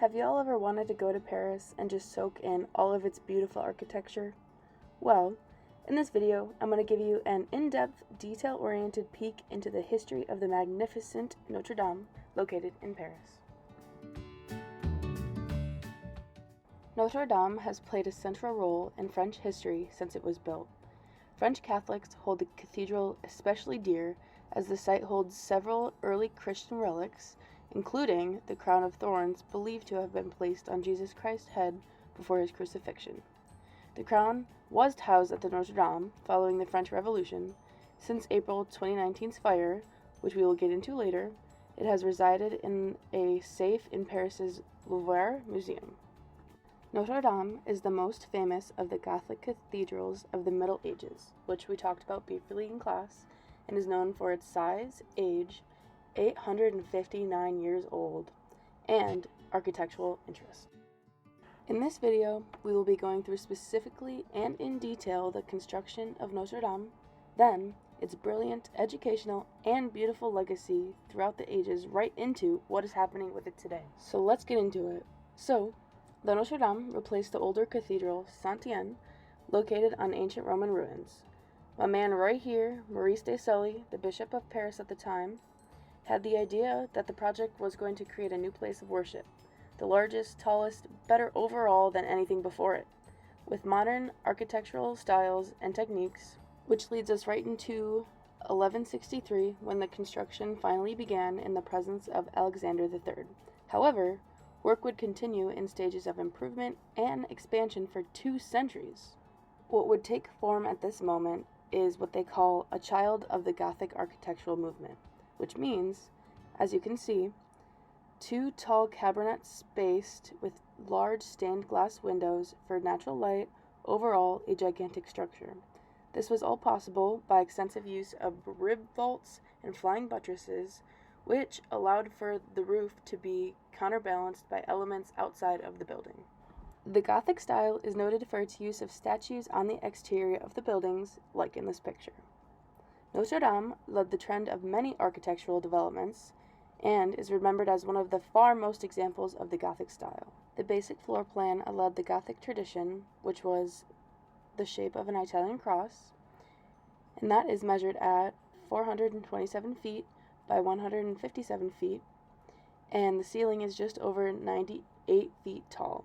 Have y'all ever wanted to go to Paris and just soak in all of its beautiful architecture? Well, in this video, I'm going to give you an in-depth, detail-oriented peek into the history of the magnificent Notre Dame located in Paris. Notre Dame has played a central role in French history since it was built. French Catholics hold the cathedral especially dear as the site holds several early Christian relics, including the crown of thorns believed to have been placed on Jesus Christ's head before his crucifixion. The crown was housed at the Notre Dame following the French Revolution. Since April 2019's fire, which we will get into later, it has resided in a safe in Paris's Louvre Museum. Notre Dame is the most famous of the Gothic cathedrals of the Middle Ages, which we talked about briefly in class, and is known for its size, age, 859 years old, and architectural interest. In this video, we will be going through specifically and in detail the construction of Notre Dame, then its brilliant, educational, and beautiful legacy throughout the ages right into what is happening with it today. So let's get into it. The Notre Dame replaced the older cathedral, Saint-Étienne, located on ancient Roman ruins. My man right here, Maurice de Sully, the Bishop of Paris at the time, had the idea that the project was going to create a new place of worship, the largest, tallest, better overall than anything before it, with modern architectural styles and techniques, which leads us right into 1163 when the construction finally began in the presence of Alexander III. However, work would continue in stages of improvement and expansion for 2 centuries. What would take form at this moment is what they call a child of the Gothic architectural movement, which means, as you can see, 2 tall cabinets spaced with large stained glass windows for natural light, overall a gigantic structure. This was all possible by extensive use of rib vaults and flying buttresses, which allowed for the roof to be counterbalanced by elements outside of the building. The Gothic style is noted for its use of statues on the exterior of the buildings, like in this picture. Notre Dame led the trend of many architectural developments and is remembered as one of the far most examples of the Gothic style. The basic floor plan allowed the Gothic tradition, which was the shape of an Italian cross, and that is measured at 427 feet by 157 feet, and the ceiling is just over 98 feet tall.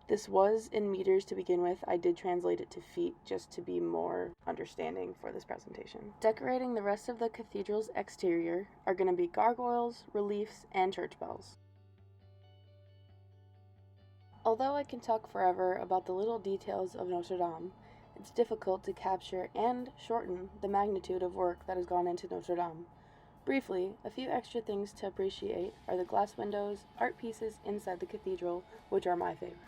This was in meters to begin with. I did translate it to feet just to be more understanding for this presentation. Decorating the rest of the cathedral's exterior are going to be gargoyles, reliefs, and church bells. Although I can talk forever about the little details of Notre Dame, it's difficult to capture and shorten the magnitude of work that has gone into Notre Dame. Briefly, a few extra things to appreciate are the glass windows, art pieces inside the cathedral, which are my favorite.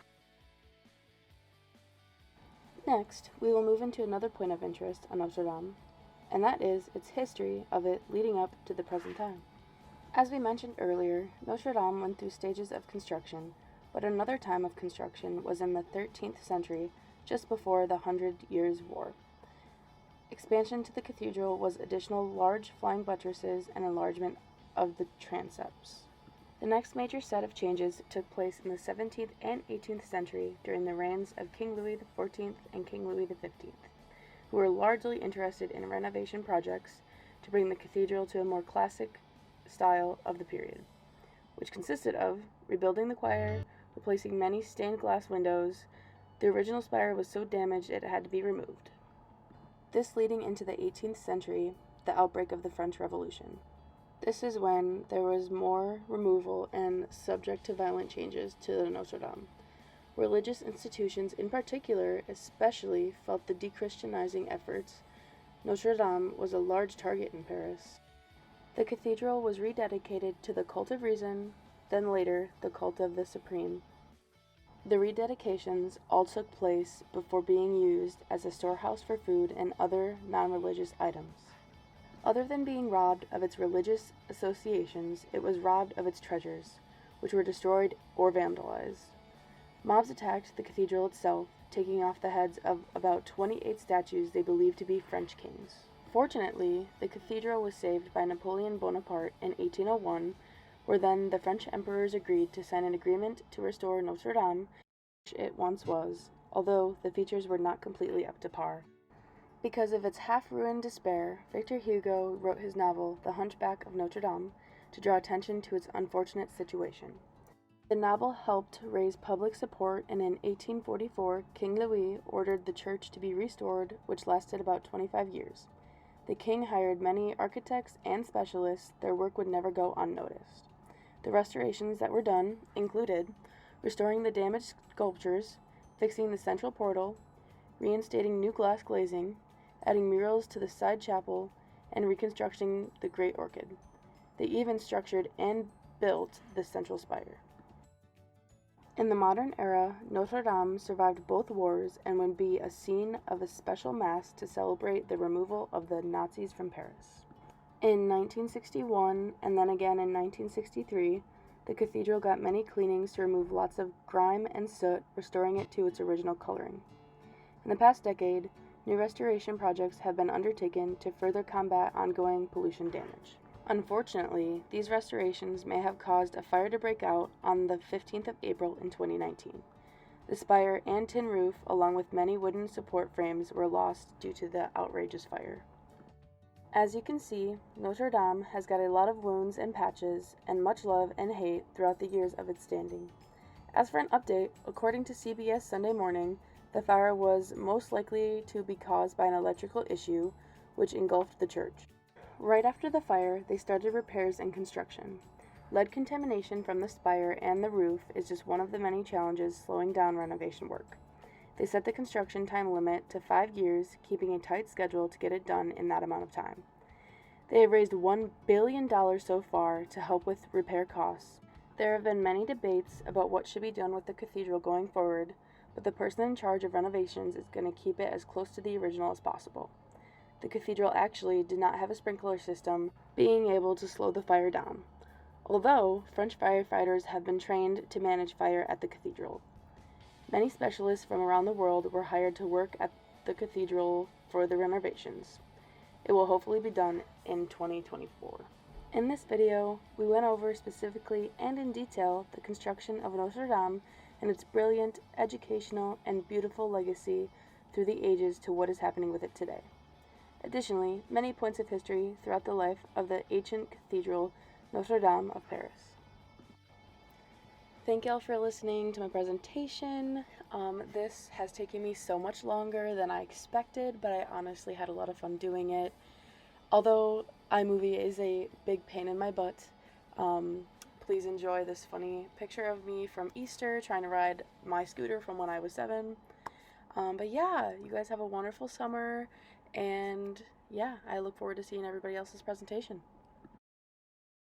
Next, we will move into another point of interest on Notre Dame, and that is its history of it leading up to the present time. As we mentioned earlier, Notre Dame went through stages of construction, but another time of construction was in the 13th century, just before the 100 Years' War. Expansion to the cathedral was additional large flying buttresses and enlargement of the transepts. The next major set of changes took place in the 17th and 18th century during the reigns of King Louis XIV and King Louis XV, who were largely interested in renovation projects to bring the cathedral to a more classic style of the period, which consisted of rebuilding the choir, replacing many stained glass windows. The original spire was so damaged it had to be removed. This leading into the 18th century, the outbreak of the French Revolution. This is when there was more removal and subject to violent changes to the Notre Dame. Religious institutions in particular especially felt the dechristianizing efforts. Notre Dame was a large target in Paris. The cathedral was rededicated to the cult of reason, then later the cult of the Supreme. The rededications all took place before being used as a storehouse for food and other non-religious items. Other than being robbed of its religious associations, it was robbed of its treasures, which were destroyed or vandalized. Mobs attacked the cathedral itself, taking off the heads of about 28 statues they believed to be French kings. Fortunately, the cathedral was saved by Napoleon Bonaparte in 1801 where then the French emperors agreed to sign an agreement to restore Notre Dame, which it once was, although the features were not completely up to par. Because of its half-ruined despair, Victor Hugo wrote his novel The Hunchback of Notre Dame to draw attention to its unfortunate situation. The novel helped raise public support, and in 1844, King Louis ordered the church to be restored, which lasted about 25 years. The king hired many architects and specialists. Their work would never go unnoticed. The restorations that were done included restoring the damaged sculptures, fixing the central portal, reinstating new glass glazing, adding murals to the side chapel, and reconstructing the Great Orchid. They even structured and built the central spire. In the modern era, Notre Dame survived both wars and would be a scene of a special mass to celebrate the removal of the Nazis from Paris. In 1961 and then again in 1963, the cathedral got many cleanings to remove lots of grime and soot, restoring it to its original coloring. In the past decade, new restoration projects have been undertaken to further combat ongoing pollution damage. Unfortunately, these restorations may have caused a fire to break out on the 15th of April in 2019. The spire and tin roof, along with many wooden support frames, were lost due to the outrageous fire. As you can see, Notre Dame has got a lot of wounds and patches, and much love and hate throughout the years of its standing. As for an update, according to CBS Sunday Morning, the fire was most likely to be caused by an electrical issue, which engulfed the church. Right after the fire, they started repairs and construction. Lead contamination from the spire and the roof is just one of the many challenges slowing down renovation work. They set the construction time limit to 5 years, keeping a tight schedule to get it done in that amount of time. They have raised $1 billion so far to help with repair costs. There have been many debates about what should be done with the cathedral going forward, but the person in charge of renovations is going to keep it as close to the original as possible. The cathedral actually did not have a sprinkler system, being able to slow the fire down, although French firefighters have been trained to manage fire at the cathedral. Many specialists from around the world were hired to work at the cathedral for the renovations. It will hopefully be done in 2024. In this video, we went over specifically and in detail the construction of Notre Dame and its brilliant, educational, and beautiful legacy through the ages to what is happening with it today. Additionally, many points of history throughout the life of the ancient cathedral Notre Dame of Paris. Thank y'all for listening to my presentation. This has taken me so much longer than I expected, but I honestly had a lot of fun doing it. Although iMovie is a big pain in my butt, please enjoy this funny picture of me from Easter trying to ride my scooter from when I was 7. But yeah, you guys have a wonderful summer, and yeah, I look forward to seeing everybody else's presentation.